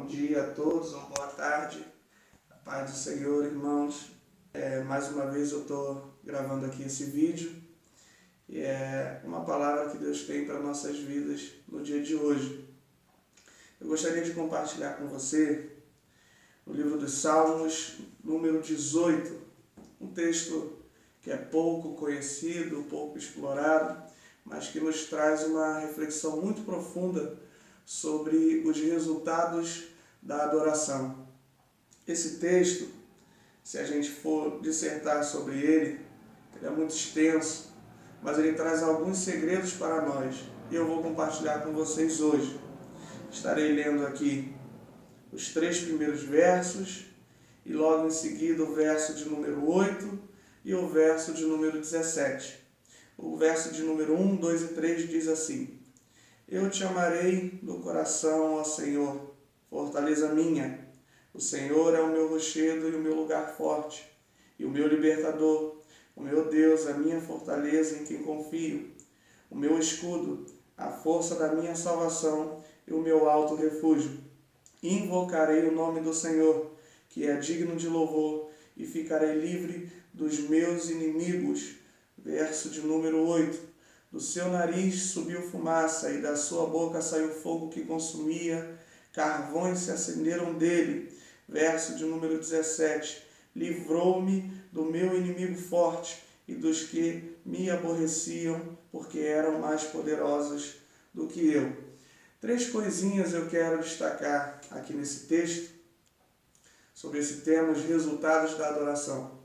dia a todos, ou boa tarde. A paz do Senhor, irmãos. Mais uma vez eu estou gravando aqui esse vídeo e é uma palavra que Deus tem para nossas vidas no dia de hoje. Eu gostaria de compartilhar com você o livro dos Salmos, número 18, um texto que é pouco conhecido, pouco explorado, mas que nos traz uma reflexão muito profunda sobre os resultados da adoração. Esse texto, se a gente for dissertar sobre ele é muito extenso, mas ele traz alguns segredos para nós e eu vou compartilhar com vocês hoje. Estarei lendo aqui os 3 primeiros versos e logo em seguida o verso de número 8 e o verso de número 17. O verso de número 1, 2 e 3 diz assim: Eu te amarei do coração, ó Senhor, fortaleza minha. O Senhor é o meu rochedo e o meu lugar forte, e o meu libertador, o meu Deus, a minha fortaleza em quem confio, o meu escudo, a força da minha salvação e o meu alto refúgio. Invocarei o nome do Senhor, que é digno de louvor, e ficarei livre dos meus inimigos. Verso de número 8. Do seu nariz subiu fumaça, e da sua boca saiu fogo que consumia, carvões se acenderam dele. Verso de número 17. Livrou-me do meu inimigo forte e dos que me aborreciam, porque eram mais poderosos do que eu. 3 coisinhas eu quero destacar aqui nesse texto, sobre esse tema, os resultados da adoração.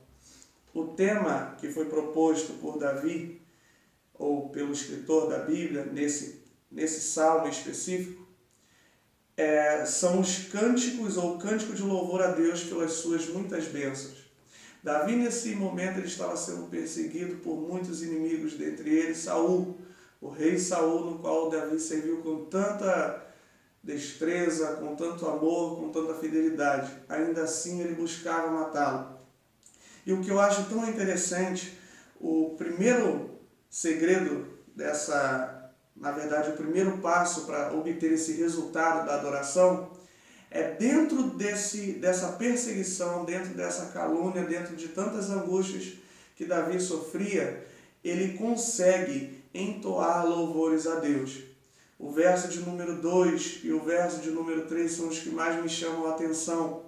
O tema que foi proposto por Davi, ou pelo escritor da Bíblia, nesse salmo específico, são os cânticos ou o cântico de louvor a Deus pelas suas muitas bênçãos. Davi, nesse momento, ele estava sendo perseguido por muitos inimigos, dentre eles Saul, o rei Saul, no qual Davi serviu com tanta destreza, com tanto amor, com tanta fidelidade. Ainda assim, ele buscava matá-lo. E o que eu acho tão interessante, o primeiro segredo o primeiro passo para obter esse resultado da adoração é dentro dessa perseguição, dentro dessa calúnia, dentro de tantas angústias que Davi sofria, ele consegue entoar louvores a Deus. O verso de número 2 e o verso de número 3 são os que mais me chamam a atenção,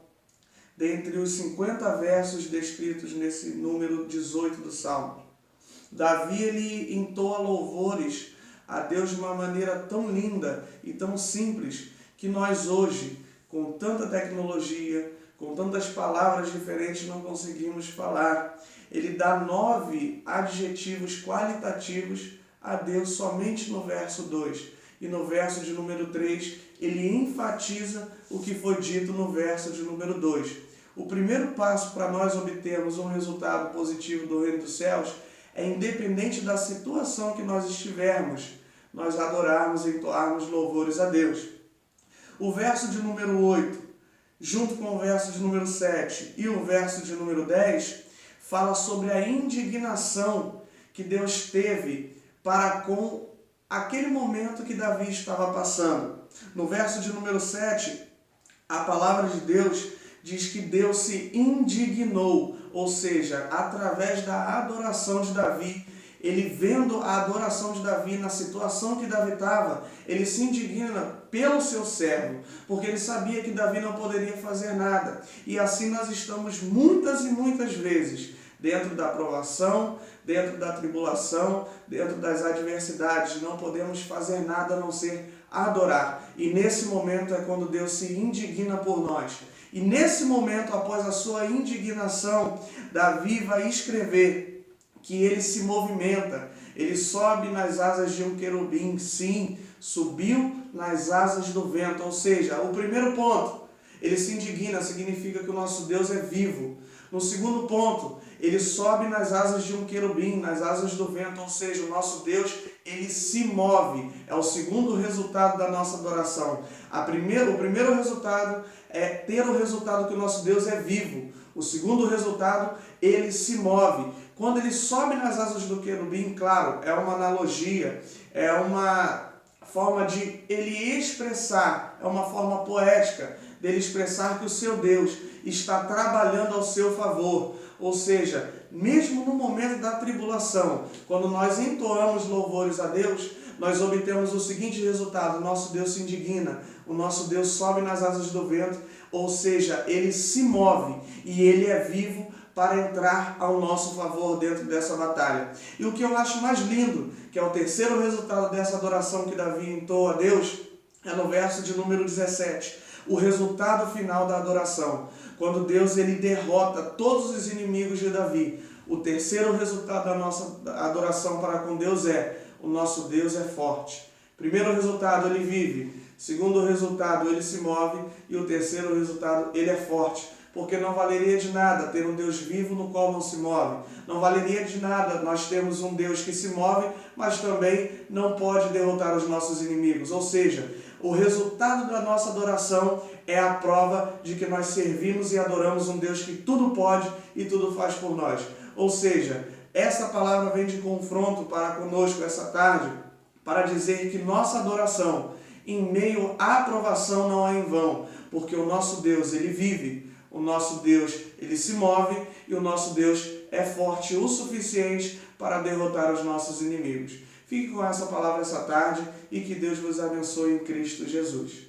dentre os 50 versos descritos nesse número 18 do Salmo. Davi, ele entoa louvores a Deus de uma maneira tão linda e tão simples que nós hoje, com tanta tecnologia, com tantas palavras diferentes, não conseguimos falar. Ele dá 9 adjetivos qualitativos a Deus somente no verso 2. E no verso de número 3, ele enfatiza o que foi dito no verso de número 2. O primeiro passo para nós obtermos um resultado positivo do reino dos céus é, independente da situação que nós estivermos, nós adorarmos e entoarmos louvores a Deus. O verso de número 8, junto com o verso de número 7 e o verso de número 10, fala sobre a indignação que Deus teve para com aquele momento que Davi estava passando. No verso de número 7, a palavra de Deus diz que Deus se indignou, ou seja, através da adoração de Davi, ele vendo a adoração de Davi na situação que Davi estava, ele se indigna pelo seu servo, porque ele sabia que Davi não poderia fazer nada. E assim nós estamos muitas e muitas vezes dentro da provação, dentro da tribulação, dentro das adversidades. Não podemos fazer nada a não ser adorar. E nesse momento é quando Deus se indigna por nós. E nesse momento, após a sua indignação, Davi vai escrever que ele se movimenta, ele sobe nas asas de um querubim, sim, subiu nas asas do vento. Ou seja, o primeiro ponto, ele se indigna, significa que o nosso Deus é vivo. No segundo ponto, ele sobe nas asas de um querubim, nas asas do vento, ou seja, o nosso Deus, ele se move. É o segundo resultado da nossa adoração. O primeiro resultado é ter o resultado que o nosso Deus é vivo. O segundo resultado, ele se move. Quando ele sobe nas asas do querubim, claro, é uma analogia, é uma forma de ele expressar é uma forma poética dele expressar que o seu Deus está trabalhando ao seu favor. Ou seja, mesmo no momento da tribulação, quando nós entoamos louvores a Deus, nós obtemos o seguinte resultado: o nosso Deus se indigna, o nosso Deus sobe nas asas do vento, ou seja, ele se move e ele é vivo para entrar ao nosso favor dentro dessa batalha. E o que eu acho mais lindo, que é o terceiro resultado dessa adoração que Davi entoa a Deus, é no verso de número 17, o resultado final da adoração, quando Deus ele derrota todos os inimigos de Davi. O terceiro resultado da nossa adoração para com Deus é: o nosso Deus é forte. Primeiro resultado, ele vive. Segundo resultado, ele se move. E o terceiro resultado, ele é forte. Porque não valeria de nada ter um Deus vivo no qual não se move. Não valeria de nada nós termos um Deus que se move, mas também não pode derrotar os nossos inimigos. Ou seja, o resultado da nossa adoração é a prova de que nós servimos e adoramos um Deus que tudo pode e tudo faz por nós. Ou seja, essa palavra vem de confronto para conosco essa tarde, para dizer que nossa adoração, em meio à provação, não é em vão, porque o nosso Deus, ele vive, o nosso Deus, ele se move e o nosso Deus é forte o suficiente para derrotar os nossos inimigos. Fique com essa palavra essa tarde e que Deus vos abençoe em Cristo Jesus.